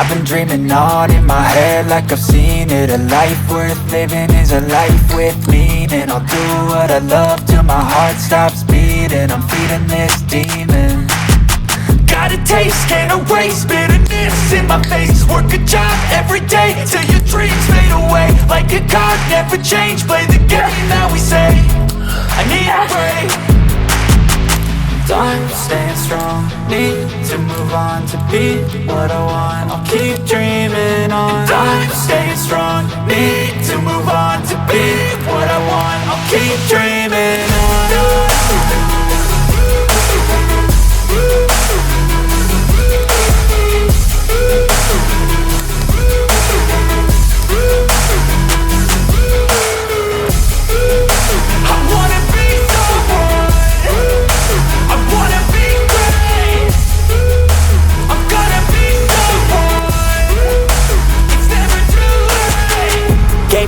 I've been dreaming on in my head like I've seen it. A life worth living is a life with meaning. I'll do what I love till my heart stops beating. I'm feeding this demon. Got a taste, can't erase bitterness in my face. Work a job every day till your dreams fade away. Like a card, never change, play the game that we say. I need a break. I'm staying strong, need to move on to be what I want. I'll keep dreaming on. I'm staying strong, need to move on to be what I want. I'll keep dreaming on.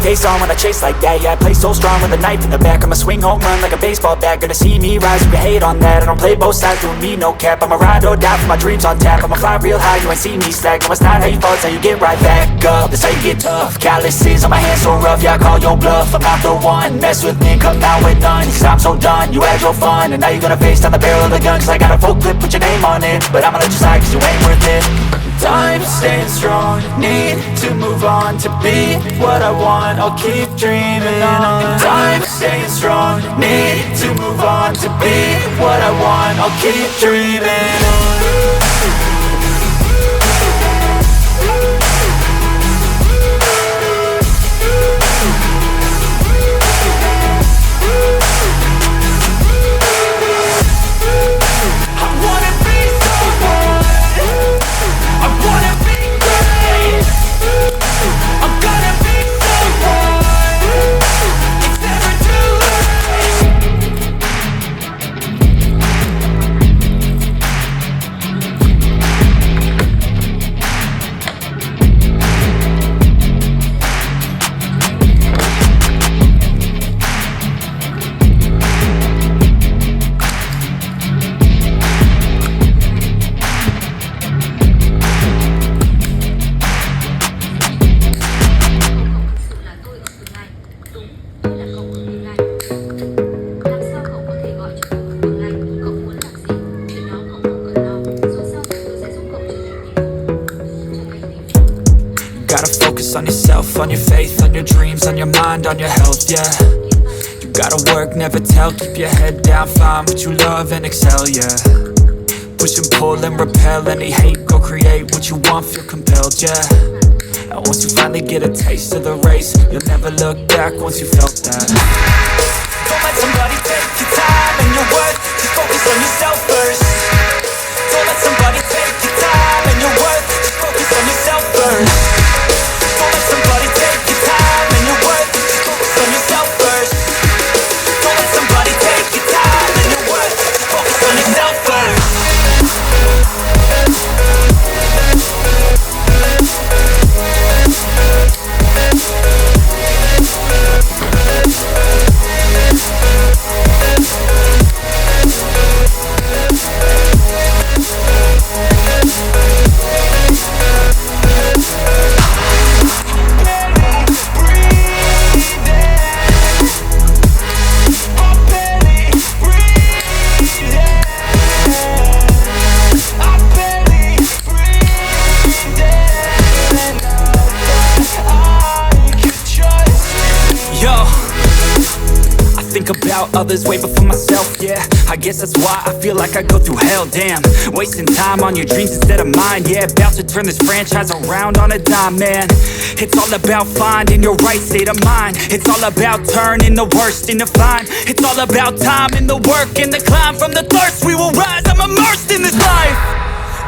Face on when I chase like that. Yeah, I play so strong with a knife in the back. I'ma swing home run like a baseball bat. Gonna see me rise, you can hate on that. I don't play both sides, doing me no cap. I'ma ride or die for my dreams on tap. I'ma fly real high, you ain't see me slack. No, it's not how you fall, it's how you get right back up. That's how you get tough. Calluses on my hands so rough, yeah, I call your bluff. I'm not the one, mess with me, come out with none. Cause I'm so done, you had your fun. And now you're gonna face down the barrel of the gun. Cause I got a full clip, put your name on it. But I'ma let you slide cause you ain't worth it. I'm staying strong, need to move on to be what I want. I'll keep dreaming on. I'm staying strong, need to move on to be what I want. I'll keep dreaming on. On yourself, on your faith, on your dreams, on your mind, on your health, yeah. You gotta work, never tell, keep your head down, find what you love and excel, yeah. Push and pull and repel any hate, go create what you want, feel compelled, yeah. And once you finally get a taste of the race, you'll never look back once you felt that. Don't let somebody take your time and your worth, just focus on yourself first. Don't let somebody take your time and your worth, just focus on yourself first. About others way before myself, yeah. I guess that's why I feel like I go through hell, damn. Wasting time on your dreams instead of mine, yeah. About to turn this franchise around on a dime, man. It's all about finding your right state of mind. It's all about turning the worst into fine. It's all about time and the work and the climb. From the thirst we will rise, I'm immersed in this life.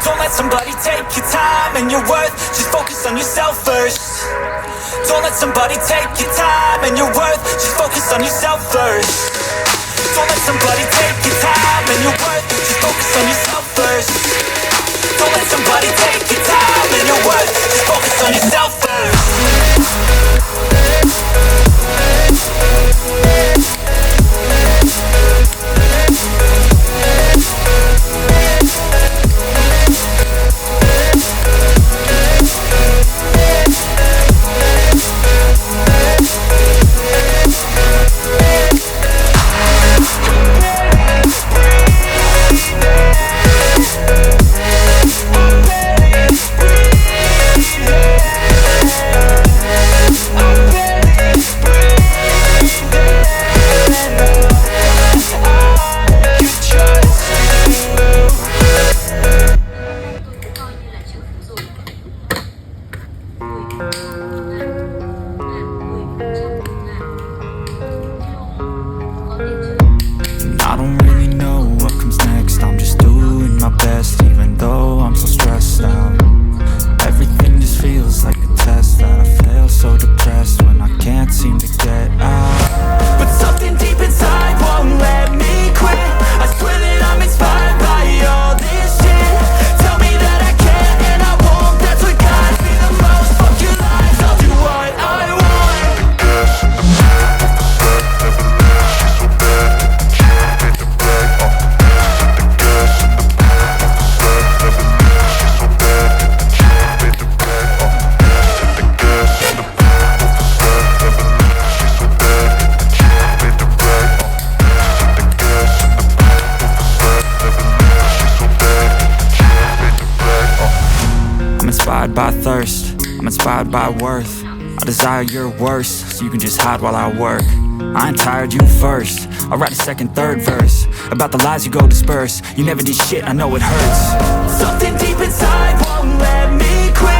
Don't let somebody take your time and your worth, just focus on yourself first. Don't let somebody take your time and your worth, just focus on yourself first. Don't let somebody take your time and your worth, just focus on yourself first. Don't let somebody take your time and your worth, just focus on yourself first. I don't really know what comes next. I'm just doing my best, even though I'm so stressed out. Everything just feels like a test that I fail, so depressed when I can't seem to get out. But something deep inside won't let me quit. I swear that I'm inspired by all this shit. Tell me that I can and I won't. That's what guides me the most. Fuck your lies, I'll do what I want. Gas in the back of the set, never leave, she's so bad. She made the bag, hit the gas in the back of the set, never leave, she's so bad. She made the bag, hit the gas in the back of the set, never leave, she's so bad. She made the bag, hit the gas in the back of the set, never leave, she's so bad. She made the bag, I'm inspired by thirst, I'm inspired by worth. I desire your worst, so you can just hide while I work. I ain't tired, you first. I'll write a second, third verse about the lies you go disperse. You never did shit, I know it hurts. Something deep inside won't let me quit.